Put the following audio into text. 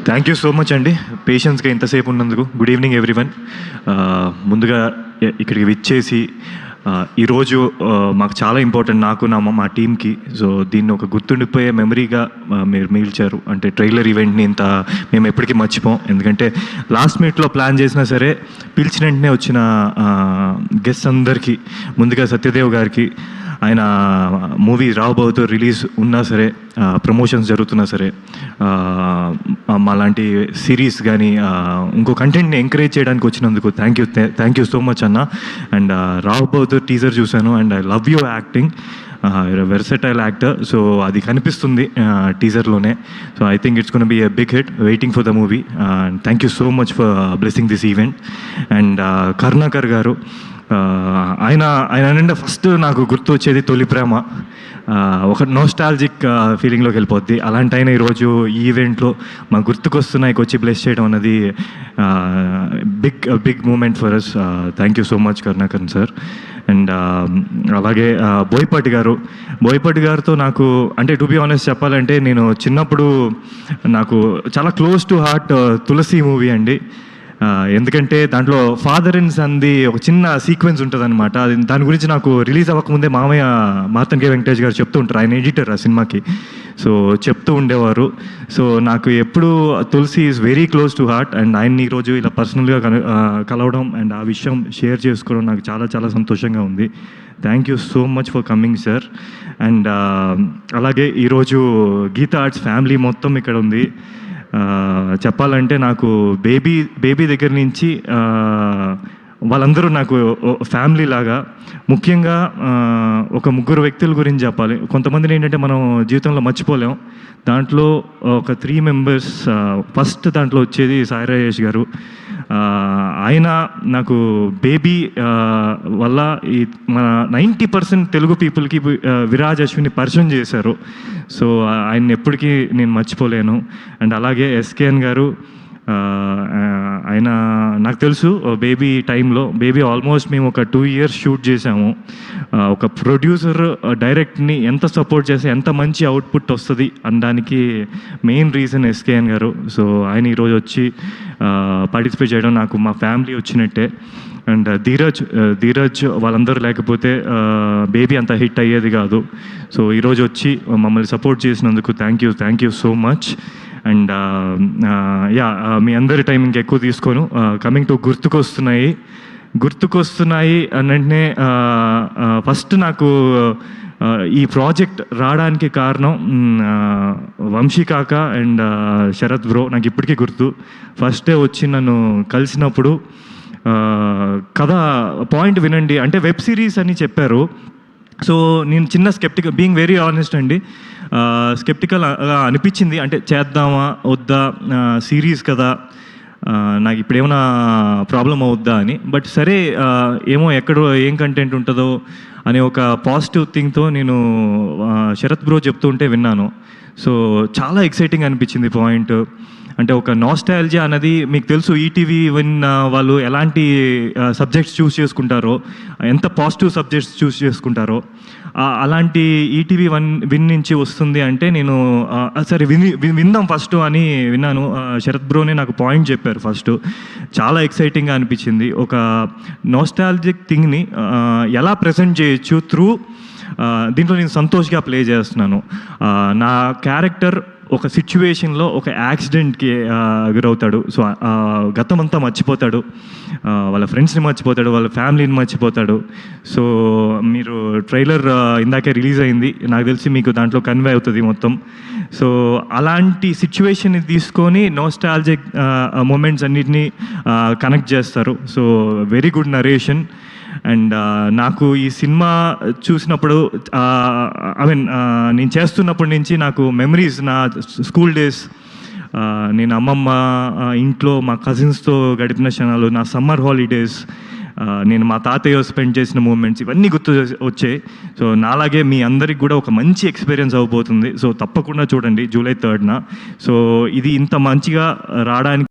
Thank you so much అండి పేషెన్స్గా ఇంతసేపు ఉన్నందుకు. Good evening everyone. ముందుగా ఇక్కడికి విచ్చేసి ఈరోజు మాకు చాలా ఇంపార్టెంట్, నాకు మా టీంకి. సో దీన్ని ఒక గుర్తుండిపోయే మెమరీగా మీరు మిగిల్చారు. అంటే ట్రైలర్ ఈవెంట్ని ఇంత మేము ఎప్పటికీ మర్చిపోం. ఎందుకంటే లాస్ట్ మినిట్లో ప్లాన్ చేసినా సరే పిలిచిన వెంటనే వచ్చిన గెస్ట్ అందరికీ, ముందుగా సత్యదేవ్ గారికి, ఆయన మూవీ రాబోతూ రిలీజ్ ఉన్నా సరే, ప్రమోషన్స్ జరుగుతున్నా సరే, మాలాంటి సిరీస్ కానీ ఇంకో కంటెంట్ని ఎంకరేజ్ చేయడానికి వచ్చినందుకు థ్యాంక్ యూ సో మచ్ అన్న. అండ్ రాబోతూ టీజర్ చూశాను and I love your acting. Versatile actor. So అది కనిపిస్తుంది టీజర్లోనే. So I think it's gonna be a big hit. Waiting for the movie. Thank you so much for blessing this event. And Karunakar గారు, ఆయన నిండా first నాకు గుర్తు వచ్చేది తొలి ప్రేమ. ఒక నోస్టాలజిక్ ఫీలింగ్లోకి వెళ్ళిపోద్ది. అలాంటి ఆయన ఈరోజు ఈ ఈవెంట్లో మా గుర్తుకొస్తున్నాయి వచ్చి బ్లెస్ చేయడం అనేది big moment for us. Thank you so much Karunakar sir. And అలాగే బోయపాటి గారితో నాకు, అంటే టు బి ఆనెస్ట్ చెప్పాలంటే, నేను చిన్నప్పుడు నాకు చాలా close to heart Tulasi movie అండి. ఎందుకంటే దాంట్లో ఫాదర్ అండ్ సన్ది ఒక చిన్న సీక్వెన్స్ ఉంటుంది అనమాట. దాని గురించి నాకు రిలీజ్ అవ్వకముందే మామయ్య మార్తన్ కే వెంకటేష్ గారు చెప్తూ ఉంటారు. ఆయన ఎడిటర్ ఆ సినిమాకి. సో చెప్తూ ఉండేవారు. సో నాకు ఎప్పుడు Tulasi is very close to heart. And ఆయన్ని ఈరోజు ఇలా పర్సనల్గా కలవడం అండ్ ఆ విషయం షేర్ చేసుకోవడం నాకు చాలా చాలా సంతోషంగా ఉంది. Thank you so much for coming sir. And అలాగే ఈరోజు గీతా ఆర్ట్స్ ఫ్యామిలీ మొత్తం ఇక్కడ ఉంది. చెప్పాలంటే నాకు బేబీ దగ్గర నుంచి వాళ్ళందరూ నాకు ఫ్యామిలీ లాగా. ముఖ్యంగా ఒక ముగ్గురు వ్యక్తుల గురించి చెప్పాలి. కొంతమందిని ఏంటంటే మనం జీవితంలో మర్చిపోలేం. దాంట్లో ఒక 3 మెంబర్స్. ఫస్ట్ దాంట్లో వచ్చేది సాయి రాజేష్ గారు. ఆయన నాకు బేబీ వల్ల ఈ మన 90% తెలుగు పీపుల్కి విరాజ్ అశ్విని పరిచయం చేశారు. సో ఆయన ఎప్పటికీ నేను మర్చిపోలేను. అండ్ అలాగే ఎస్కేఎన్ గారు, ఆయన నాకు తెలుసు బేబీ టైంలో, బేబీ ఆల్మోస్ట్ మేము ఒక 2 years షూట్ చేసాము. ఒక ప్రొడ్యూసర్ డైరెక్ట్ని ఎంత సపోర్ట్ చేస్తే ఎంత మంచి అవుట్పుట్ వస్తుంది అనడానికి మెయిన్ రీజన్ ఎస్కేఎన్ గారు. సో ఆయన ఈరోజు వచ్చి పార్టిసిపేట్ చేయడం నాకు మా ఫ్యామిలీ వచ్చినట్టే. అండ్ ధీరజ్ వాళ్ళందరూ లేకపోతే బేబీ అంత హిట్ అయ్యేది కాదు. సో ఈరోజు వచ్చి మమ్మల్ని సపోర్ట్ చేసినందుకు thank you so much. And మీ అందరి టైం ఇంకెక్కువ తీసుకోను. కమింగ్ టు గుర్తుకొస్తున్నాయి అనంటే, ఫస్ట్ నాకు ఈ ప్రాజెక్ట్ రావడానికి కారణం వంశీ కాక అండ్ శరత్ బ్రో. నాకు ఇప్పటికీ గుర్తు. ఫస్ట్ డే వచ్చి నన్ను కలిసినప్పుడు కథ పాయింట్ వినండి అంటే వెబ్ సిరీస్ అని చెప్పారు. సో నేను చిన్న స్కెప్టికల్, బీయింగ్ వెరీ ఆనెస్ట్ అండి, స్కెప్టికల్ అనిపించింది. అంటే చేద్దామా వద్దా, సిరీస్ కదా, నాకు ఇప్పుడు ఏమైనా ప్రాబ్లం అవుద్దా అని. బట్ సరే ఏమో ఎక్కడో ఏం కంటెంట్ ఉంటుందో అనే ఒక పాజిటివ్ థింగ్తో నేను శరత్ బ్రో చెప్తూ ఉంటే విన్నాను. సో చాలా ఎక్సైటింగ్ అనిపించింది పాయింట్. అంటే ఒక నాస్టాలజియా అన్నది మీకు తెలుసు. ఈటీవీ వాళ్ళు ఎలాంటి సబ్జెక్ట్స్ చూస్ చేసుకుంటారో, ఎంత పాజిటివ్ సబ్జెక్ట్స్ చూస్ చేసుకుంటారో, అలాంటి ఈటీవీ విన్ నుంచి వస్తుంది. అంటే నేను సరే విందాం ఫస్ట్ అని విన్నాను. శరత్ బ్రోనే నాకు పాయింట్ చెప్పారు ఫస్ట్. చాలా ఎక్సైటింగ్గా అనిపించింది. ఒక నాస్టాలజిక్ థింగ్ని ఎలా ప్రజెంట్ చేయొచ్చు త్రూ దీంట్లో నేను సంతోష్గా ప్లే చేస్తున్నాను. నా క్యారెక్టర్ ఒక సిచ్యువేషన్లో ఒక యాక్సిడెంట్కి గురవుతాడు. సో గతమంతా మర్చిపోతాడు, వాళ్ళ ఫ్రెండ్స్ని మర్చిపోతాడు, వాళ్ళ ఫ్యామిలీని మర్చిపోతాడు. సో మీరు ట్రైలర్ ఇందాకే రిలీజ్ అయింది, నాకు తెలిసి మీకు దాంట్లో కన్వే అవుతుంది మొత్తం. సో అలాంటి సిచ్యువేషన్ని తీసుకొని నోస్టాల్జిక్ మూమెంట్స్ అన్నిటినీ కనెక్ట్ చేస్తారు. So very good narration. And నాకు ఈ సినిమా చూసినప్పుడు నేను చేస్తున్నప్పటి నుంచి నాకు మెమరీస్, నా స్కూల్ డేస్, నేను అమ్మమ్మ ఇంట్లో మా కజిన్స్తో గడిపిన క్షణాలు, నా సమ్మర్ హాలిడేస్, నేను మా తాతయ్య స్పెండ్ చేసిన మూమెంట్స్, ఇవన్నీ గుర్తు వచ్చాయి. సో నాలాగే మీ అందరికి కూడా ఒక మంచి ఎక్స్పీరియన్స్ అవ్వబోతుంది. సో తప్పకుండా చూడండి July 3rd. సో ఇది ఇంత మంచిగా రావడానికి